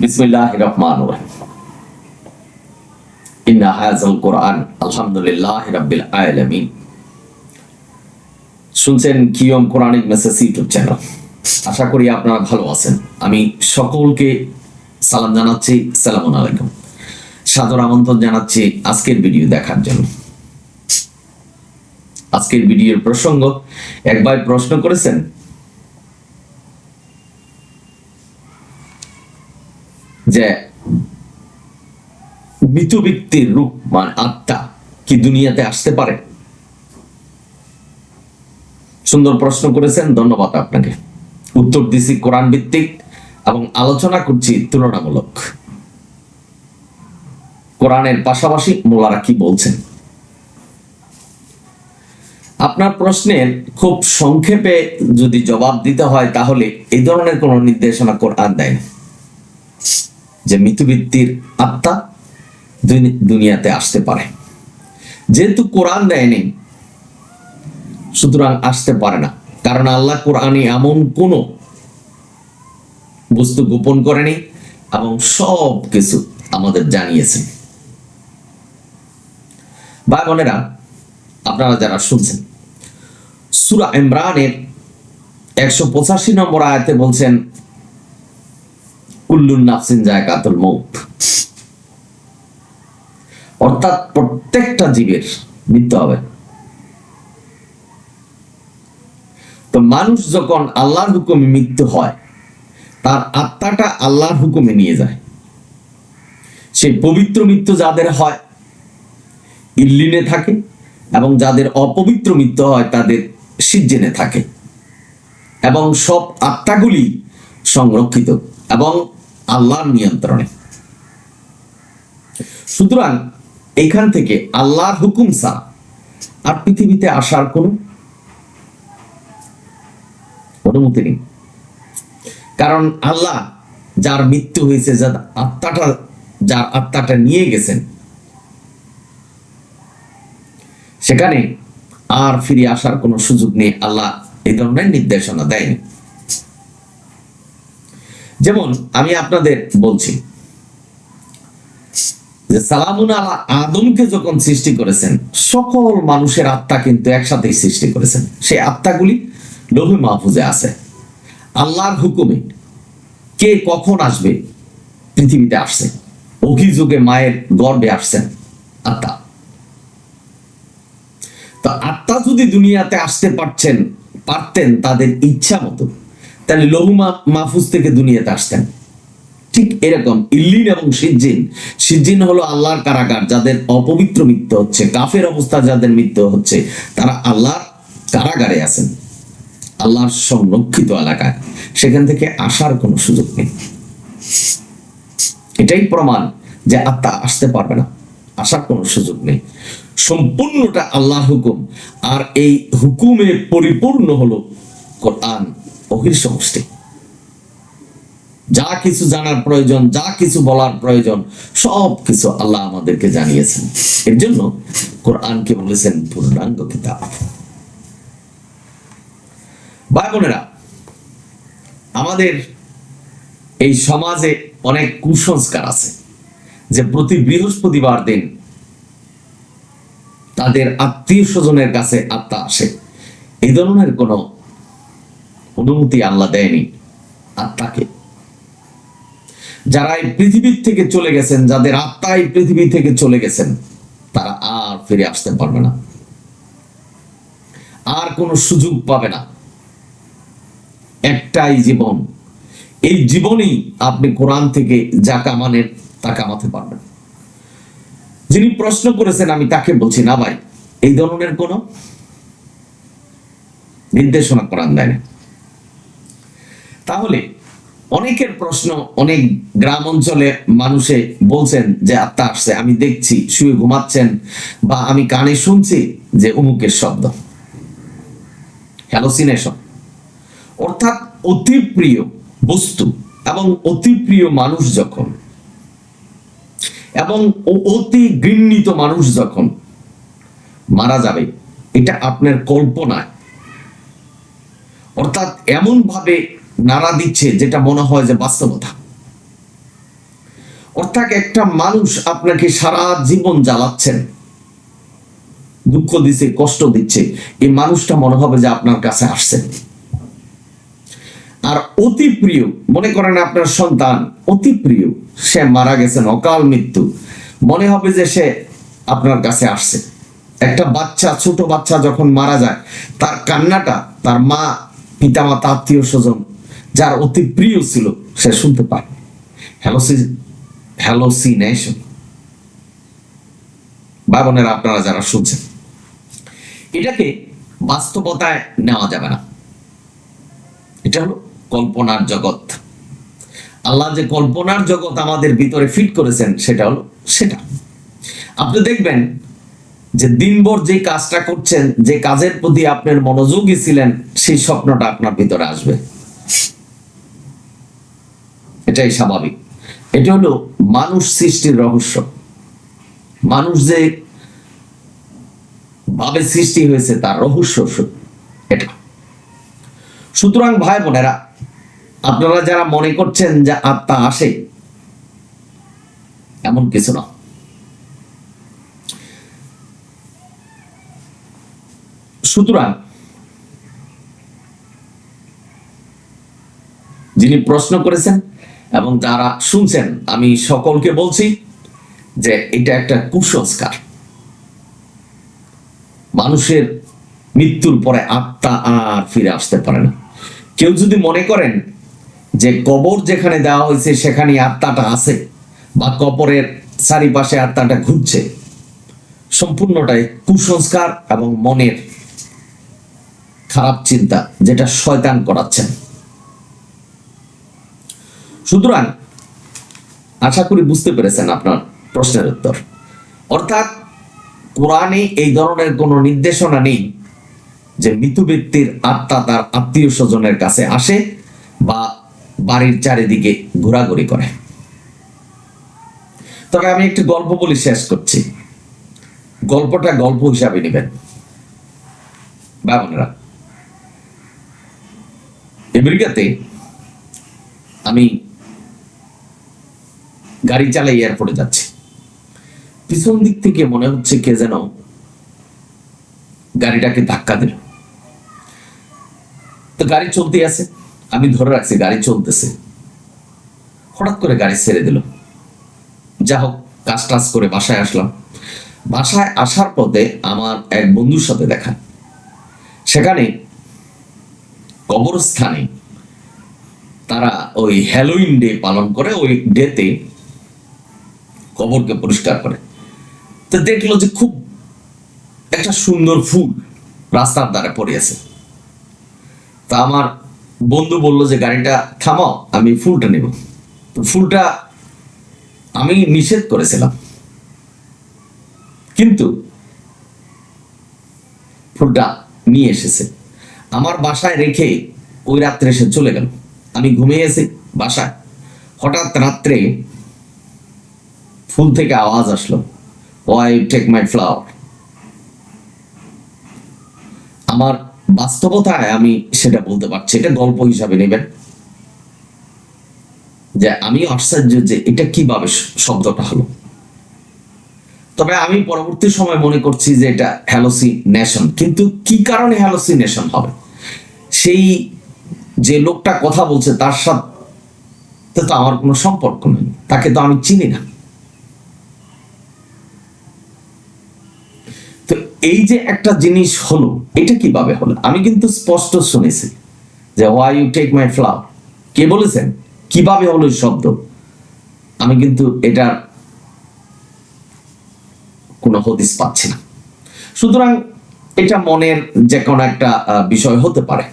বিসমিল্লাহির রহমানির রহিম। ইন্না হাযাল কুরআন আলহামদুলিল্লাহি রাব্বিল আলামিন। শুনছেন QM Quranic message YouTube channel. আশা করি আপনারা ভালো আছেন। আমি সকলকে সালাম জানাচ্ছি, আসসালামু আলাইকুম। সাদর আমন্ত্রণ জানাচ্ছি আজকের ভিডিও দেখার জন্য। আজকের ভিডিওর প্রসঙ্গ, এক ভাই প্রশ্ন করেছেন যে মৃত ব্যক্তির রূপ মানে আত্মা কি দুনিয়াতে আসতে পারে? সুন্দর প্রশ্ন করেছেন, ধন্যবাদ আপনাকে। উত্তর দিছি কোরআন ভিত্তিক এবং আলোচনা করছি তুলনামূলক। কোরআনের পাশাপাশি মোলারা কি বলছেন। আপনার প্রশ্নের খুব সংক্ষেপে যদি জবাব দিতে হয়, তাহলে এই ধরনের কোন নির্দেশনা কোরআন দেয় না যে মৃত ব্যক্তির আত্মা দুনিয়াতে আসতে পারে। যেহেতু কোরআন দেয়নি, সুতরাং আসতে পারে না। কারণ আল্লাহ কোরআনে এমন কোন বস্তু গোপন করেনি এবং সব কিছু আমাদের জানিয়েছেন। ভাই বোনেরা, আপনারা যারা শুনছেন, সূরা ইমরানের 185 নম্বর আয়াতে বলছেন, কুল্লুন নাফসিন যায়কাতুল মউত, অর্থাৎ প্রত্যেকটা জীবের মৃত্যু হবে। তো মানুষ যখন আল্লাহর হুকুমে মৃত্যু হয়, তার আত্মাটা আল্লাহর হুকুমে নিয়ে যায়। সেই পবিত্র মৃত্যু যাদের হয় ইল্লিনে থাকে, এবং যাদের অপবিত্র মৃত্যু হয় তাদের সিজ্জিনে থাকে, এবং সব আত্মাগুলি সংরক্ষিত এবং আল্লাহর নিয়ন্ত্রণে। সুতরাং এখান থেকে আল্লাহর হুকুম ছাড়া আর পৃথিবীতে আসার কোন অনুমতি নেই। কারণ আল্লাহ যার মৃত্যু হয়েছে, যার আত্মাটা নিয়ে গেছেন, সেখানে আর ফিরে আসার কোনো সুযোগ নেই। আল্লাহ এই ধরনের নির্দেশনা দেয়নি। যেমন আমি আপনাদের বলছি যে সালামুন আলা আদমকে যখন সৃষ্টি করেছেন, সকল মানুষের আত্মা কিন্তু একসাথেই সৃষ্টি করেছেন। সেই আত্মাগুলি লৌহে মাহফুজে আছে। আল্লাহর হুকুমে কে কখন আসবে পৃথিবীতে আসছে। অভিযোগে মায়ের গর্ভে আসছেন আত্মা। তো আত্মা যদি দুনিয়াতে আসতে পারতেন তাদের ইচ্ছা মতো, তাহলে লৌহ মাহফুজ থেকে দুনিয়াতে আসতেন। ঠিক এরকম ইল্লিন এবং সিজ্জিন হলো আল্লাহর কারাগার। যাদের অপবিত্র মৃত্যু হচ্ছে, কাফের অবস্থা যাদের মৃত্যু হচ্ছে, তারা আল্লাহর কারাগারে আছেন, আল্লাহর সংরক্ষিত এলাকায়। সেখান থেকে আসার কোনো সুযোগ নেই। এটাই প্রমাণ যে আত্মা আসতে পারবে না, আসার কোনো সুযোগ নেই। সম্পূর্ণটা আল্লাহর হুকুম। আর এই হুকুমে পরিপূর্ণ হলো কোরআন, ওহীর সমষ্টি। যা কিছু জানার প্রয়োজন, যা কিছু বলার প্রয়োজন, সব কিছু আল্লাহ আমাদেরকে জানিয়েছেন। এর জন্য কোরআনকে বলেছেন পূর্ণাঙ্গ কিতাব। ভাই বোনেরা, আমাদের এই সমাজে অনেক কুসংস্কার আছে যে প্রতি বৃহস্পতিবার দিন তাদের আত্মীয় স্বজনের কাছে আত্মা আসে। এই ধরনের কোন অনুমতি আল্লাহ দেয়নি আত্মাকে। যারা এই পৃথিবীর থেকে চলে গেছেন, যাদের আত্মা এই পৃথিবী থেকে চলে গেছেন, তারা আর ফিরে আসতে পারবে না, আর কোনো সুযোগ পাবে না। একটাই জীবন, এই জীবনেই আপনি কোরআন থেকে যা কামানের তা কামাতে পারবেন। যিনি প্রশ্ন করেছেন আমি তাকে বলছি, না ভাই, এই ধরনের কোন নির্দেশনা কোরআন দেয় না। তাহলে অনেকের প্রশ্ন, অনেক গ্রাম অঞ্চলে মানুষে বলছেন যে আত্মা আসছে, আমি দেখছি, শুয়ে ঘুমাচ্ছেন, বা আমি কানে শুনছি যে অমুকের শব্দ, হ্যালোসিনেশন। অর্থাৎ অতি প্রিয় বস্তু এবং অতি প্রিয় মানুষ যখন, এবং অতি ঘৃণিত মানুষ যখন মারা যাবে, এটা আপনার কল্পনায়, অর্থাৎ এমন ভাবে নাড়া দিচ্ছে যেটা মনে হয় যে বাস্তবতা। অর্থাৎ একটা মানুষ আপনাকে সারা জীবন জ্বালাচ্ছেন, দুঃখ দিচ্ছে, কষ্ট দিচ্ছে, এই মানুষটা মনে হবে যে আপনার কাছে আসছেন। আর অতি প্রিয়, মনে করেন আপনার সন্তান অতি প্রিয়, সে মারা গেছেন, অকাল মৃত্যু, মনে হবে যে সে আপনার কাছে আসছে। একটা বাচ্চা, ছোট বাচ্চা যখন মারা যায়, তার কান্নাটা তার মা, পিতামাতা, আত্মীয় স্বজন যার অতি প্রিয় ছিল সে শুনতে পায়। হ্যালোসিনেশন। ভাই বোনেরা, আপনারা যারা শুনছেন, এটাকে বাস্তবতায় নেওয়া যাবে না। এটা হলো কল্পনার জগৎ। আল্লাহ যে কল্পনার জগৎ আমাদের ভিতরে ফিট করেছেন সেটা হলো সেটা। আপনি দেখবেন যে দিনভর যে কাজটা করছেন, যে কাজের প্রতি আপনার মনোযোগী ছিলেন, সেই স্বপ্নটা আপনার ভিতরে আসবে। এটাই স্বাভাবিক। এটা হলো মানুষ সৃষ্টির রহস্য। মানুষ যে ভাবে সৃষ্টি হয়েছে তার রহস্য এটা। সুতরাং ভাই বোনেরা, আপনারা যারা মনে করছেন যে আত্মা আসে, এমন কিছু না। সুতরাং যিনি প্রশ্ন করেছেন এবং যারা শুনছেন, আমি সকলকে বলছি যে এটা একটা কুসংস্কার। মানুষের মৃত্যুর পরে আত্মা আর ফিরে আসতে পারে না। কেউ যদি মনে করেন যে কবর যেখানে দেওয়া হয়েছে সেখানে আত্মাটা আছে, বা কবরের চারিপাশে আত্মাটা ঘুরছে, সম্পূর্ণটাই কুসংস্কার এবং মনের খারাপ চিন্তা, যেটা শয়তান করাচ্ছেন। সুতরাং আশা করি বুঝতে পেরেছেন আপনার প্রশ্নের উত্তর। অর্থাৎ কোরআনে এই ধরনের কোনো নির্দেশনা নেই যে মৃত ব্যক্তির আত্মা তার আত্মীয় স্বজনের কাছে আসে বা বাড়ির চারিদিকে ঘোরাঘুরি করে। তবে আমি একটি গল্প বলি, শেষ করছি। গল্পটা গল্প হিসাবে নেবেন বোনেরা। আমেরিকাতে আমি গাড়ি চালাই, এয়ারপোর্টে যাচ্ছি। পিছন দিক থেকে মনে হচ্ছে কে যেন গাড়িটাকে ধাক্কা দিল। তো গাড়ি চলতে আছে, আমি ধরে রাখছি গাড়ি চলতেছে। হঠাৎ করে গাড়ি ছেড়ে দিল। যা হোক, কাজ টাজ করে বাসায় আসলাম। বাসায় আসার পথে আমার এক বন্ধুর সাথে দেখা। সেখানে কবরস্থানে তারা ওই হ্যালোইন ডে পালন করে, ওই ডেতে কবরকে পরিষ্কার করে। তো দেখলো যে খুব একটা সুন্দর ফুল রাস্তার ধারে পড়ে আছে। তা আমার বন্ধু বলল যে গাড়িটা থামাও, আমি ফুলটা নেব। তো ফুলটা আমি নিষেধ করেছিলাম, কিন্তু ফুলটা নিয়ে এসেছে। আমার বাসায় রেখে ওই রাত্রে এসে চলে গেল। আমি ঘুমিয়েছি বাসায়। হঠাৎ রাত্রে ফুল থেকে আওয়াজ আসলো, ওয়াই টেক মাই ফ্লাওয়ার। আমার বাস্তবতায় আমি সেটা বলতে পারছি, এটা গল্প হিসাবে নেবেন। যে আমি আশ্চর্য যে এটা কিভাবে শব্দটা হলো। তবে আমি পরবর্তী সময় মনে করছি যে এটা হ্যালোসিনেশন। কিন্তু কি কারণে হ্যালোসিনেশন হবে, সেই যে লোকটা কথা বলছে তার সাথে তো আমার কোনো সম্পর্ক নেই, তাকে তো আমি চিনি না। তো এই যে একটা জিনিস হলো, এটা কিভাবে হলো? আমি কিন্তু স্পষ্ট শুনেছি যে why you take my flower, কে বলেছেন, কিভাবে হলো এই শব্দ, আমি কিন্তু এটার কোনো হদিস পাচ্ছি না। সুতরাং এটা মনের যে কোনো একটা বিষয় হতে পারে।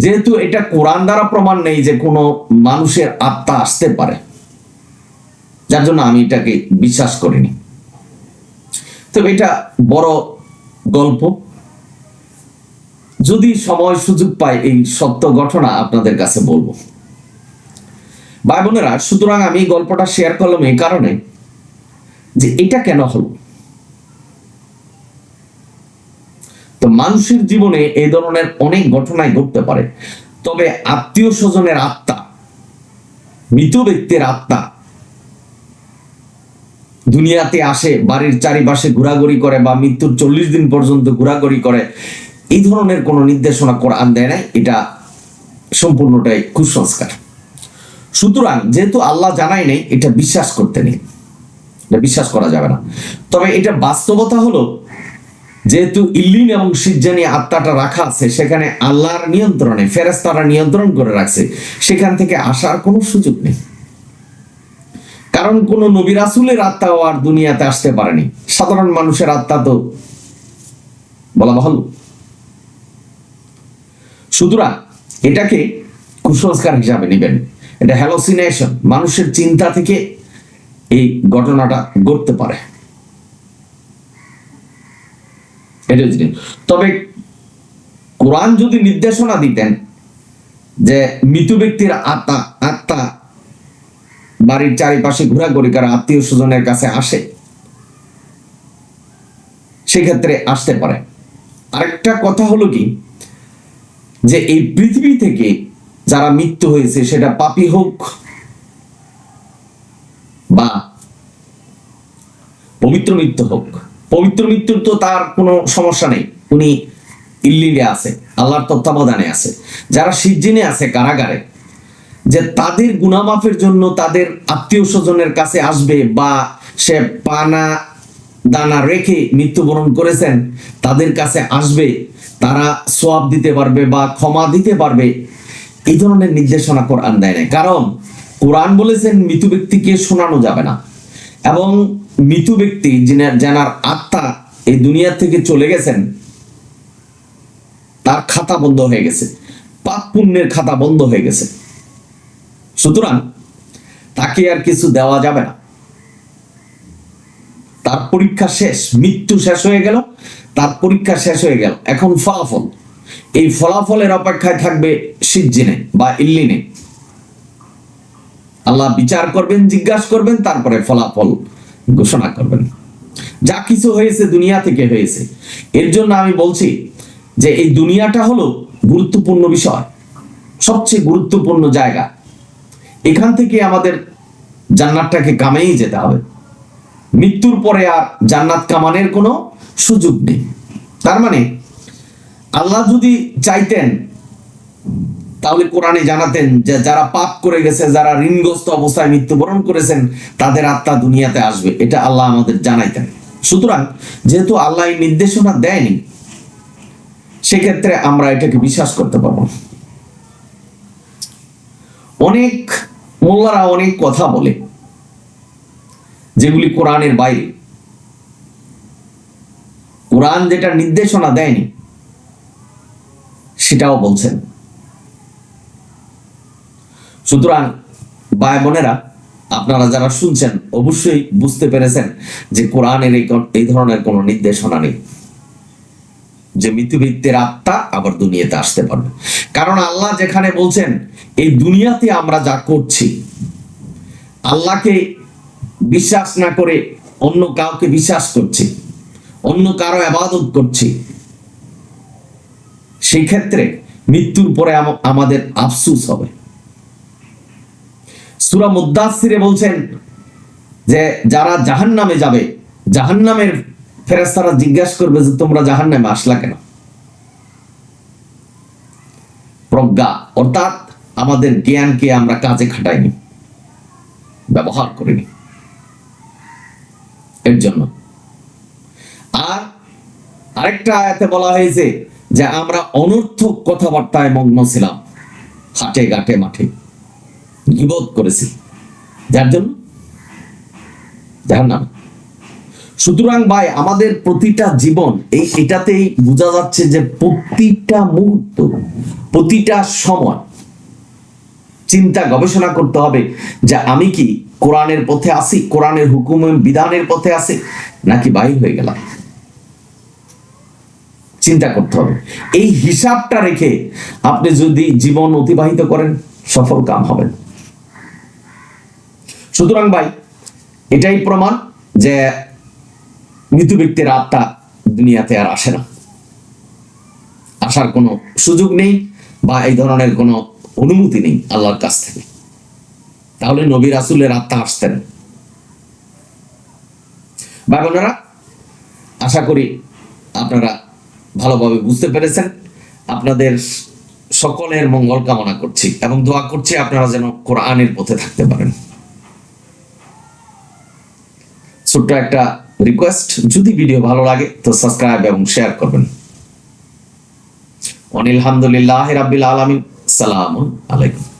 যেহেতু এটা কোরআন দ্বারা প্রমাণ নেই যে কোনো মানুষের আত্মা আসতে পারে, যার জন্য আমি এটাকে বিশ্বাস করিনি। তবে এটা বড় গল্প, যদি সময় সুযোগ পাই এই সত্য ঘটনা আপনাদের কাছে বলবো ভাই বোনেরা। সুতরাং আমি গল্পটা শেয়ার করলাম এই কারণে যে এটা কেন হলো। তো মানুষের জীবনে এই ধরনের অনেক ঘটনাই ঘটতে পারে, তবে আত্মীয় স্বজনের আত্মা মৃত ব্যক্তির আত্মা দুনিয়াতে আসে, বাড়ির চারিপাশে ঘোরাঘুরি করে বা মৃত্যুর 40 দিন পর্যন্ত ঘোরাঘুরি করে, এই ধরনের কোন নির্দেশনা কোরআন দেয় নাই। এটা সম্পূর্ণটাই কুসংস্কার। সুতরাং যেহেতু আল্লাহ জানাই নেই, এটা বিশ্বাস করতে নেই, এটা বিশ্বাস করা যাবে না। তবে এটা বাস্তবতা হলো, যেহেতু ইল্লিন এবং সিজ্জানি আত্মাটা রাখা আছে, সেখানে আল্লাহর নিয়ন্ত্রণে ফেরেশতারা নিয়ন্ত্রণ করে রাখছে, সেখান থেকে আসার কোনো সুযোগ নেই। কারণ কোন নবী রাসূলের আত্মাও আর দুনিয়াতে আসতে পারেনি, সাধারণ মানুষের আত্মা তো বলা ভালো। সুতরাং এটাকে কুসংস্কার হিসাবে নেবেন, এটা হ্যালোসিনেশন, মানুষের চিন্তা থেকে এই ঘটনাটা ঘটতে পারে। তবে কোরআন যদি নির্দেশনা দিতেন যে মৃত ব্যক্তির আত্মা বাড়ির চারিপাশে ঘোরাঘুরি করে আত্মীয় স্বজনের কাছে আসে, সেক্ষেত্রে আসতে পারে। আরেকটা কথা হলো কি, যে এই পৃথিবী থেকে যারা মৃত্যু হয়েছে, সেটা পাপী হোক বা পবিত্র মৃত্যু হোক, পবিত্র মৃত্যুর তো তার কোনো সমস্যা নেই, উনি ইল্লিনে আছে, আল্লাহর তত্ত্বাবধানে আছে। যারা সিজ্জিনে আছে কারাগারে, যে তাদের গুনাহ-মাফের জন্য তাদের আত্মীয় স্বজনের কাছে আসবে, বা সে পানা দানা রেখে মৃত্যুবরণ করেছেন তাদের কাছে আসবে, তারা সওয়াব দিতে পারবে বা ক্ষমা দিতে পারবে, এই ধরনের নির্দেশনা কোরআন দেয় না। কারণ কোরআন বলেছেন মৃত ব্যক্তিকে শোনানো যাবে না, এবং মৃত ব্যক্তি যার আত্মা এই দুনিয়া থেকে চলে গেছেন, তার খাতা বন্ধ হয়ে গেছে, পাপ পুণ্যের খাতা বন্ধ হয়ে গেছে। সুতরাং তাকে আর কিছু দেওয়া যাবে না, তার পরীক্ষা শেষ, মৃত্যু শেষ হয়ে গেল, তার পরীক্ষা শেষ হয়ে গেল। এখন ফলাফল, এই ফলাফলের অপেক্ষায় থাকবে সিজ্জিনে বা ইল্লিনে। আল্লাহ বিচার করবেন, জিজ্ঞাসা করবেন, তারপরে ফলাফল ঘোষণা করবেন। যা কিছু হয়েছে দুনিয়া থেকে হয়েছে। এর জন্য আমি বলছি যে এই দুনিয়াটা হলো গুরুত্বপূর্ণ বিষয়, সবচেয়ে গুরুত্বপূর্ণ জায়গা। এখান থেকে আমাদের জান্নাতটাকে কামাই যেতে হবে। মৃত্যুর পরে আর জান্নাত কামানের কোনো সুযোগ নেই। তার মানে আল্লাহ যদি চাইতেন, তাহলে কোরআনে জানাতেন যে যারা পাপ করে গেছে, যারা ঋণগ্রস্ত অবস্থায় মৃত্যুবরণ করেছেন, তাদের আত্মা দুনিয়াতে আসবে, এটা আল্লাহ আমাদের জানাইতেন। সুতরাং যেহেতু আল্লাহ এই নির্দেশনা দেয়নি, সেক্ষেত্রে আমরা এটাকে বিশ্বাস করতে পারবো। অনেক মোল্লারা অনেক কথা বলে যেগুলি কোরআনের বাইরে, কোরআন যেটা নির্দেশনা দেয়নি সেটাও বলছেন। সুতরাং ভাই বোনেরা, আপনারা যারা শুনছেন অবশ্যই বুঝতে পেরেছেন যে কোরআনের এই ধরনের কোনো নির্দেশনা নেই যে মৃত্যু ব্যক্তির আত্মা আবার দুনিয়াতে আসতে পারবে। কারণ আল্লাহ যেখানে বলছেন এই দুনিয়াতে আমরা যা করছি, আল্লাহকে বিশ্বাস না করে অন্য কাউকে বিশ্বাস করছি, অন্য কারো ইবাদত করছি, সেই ক্ষেত্রে মৃত্যুর পরে আমাদের আফসোস হবে। সূরা মুদ্দাসসিরে বলছেন যে যারা জাহান্নামে যাবে, জাহান্নামের ফেরেশতারা জিজ্ঞাসা করবে যে তোমরা জাহান্নামে আসলা কেন? প্রজ্ঞা অর্থাৎ আমাদের জ্ঞানকে আমরা কাজে খাটাইনি, ব্যবহার করিনি, এর জন্য। আর আরেকটা আয়াতে বলা হয়েছে যে আমরা অনর্থক কথাবার্তায় মগ্ন ছিলাম, হাটে ঘাটে মাঠে গীবত করেছি, যার জন্য জাহান্নাম। সুতরাং ভাই, আমাদের প্রতিটা জীবন এটাতেই বোঝা যাচ্ছে যে প্রতিটা মুহূর্ত, প্রতিটা সময় চিন্তা গবেষণা করতে হবে যে আমি কি কোরআনের পথে আছি, কোরআনের হুকুম বিধানের পথে আছি, নাকি বাইর হয়ে গেলাম। চিন্তা করতে হবে। এই হিসাবটা রেখে আপনি যদি জীবন অতিবাহিত করেন, সফল কাম হবেন। সুতরাং ভাই, এটাই প্রমাণ যে মৃত ব্যক্তির আত্মা দুনিয়াতে আর আসে না, আসার কোনো সুযোগ নেই বা এই ধরনের কোনো অনুমতি নেই আল্লাহর কাছ থেকে। তাহলে নবী রাসূলের আত্মা আসতেন। ভাই বোনেরা, আশা করি আপনারা ভালোভাবে বুঝতে পেরেছেন। আপনাদের সকলের মঙ্গল কামনা করছি এবং দোয়া করছি আপনারা যেন কোরআনের পথে থাকতে পারেন। ছোট্ট একটা রিকোয়েস্ট, যদি ভিডিও ভালো লাগে তো সাবস্ক্রাইব এবং শেয়ার করবেন। আলহামদুলিল্লাহি রাব্বিল আলামিন। আসসালামু আলাইকুম।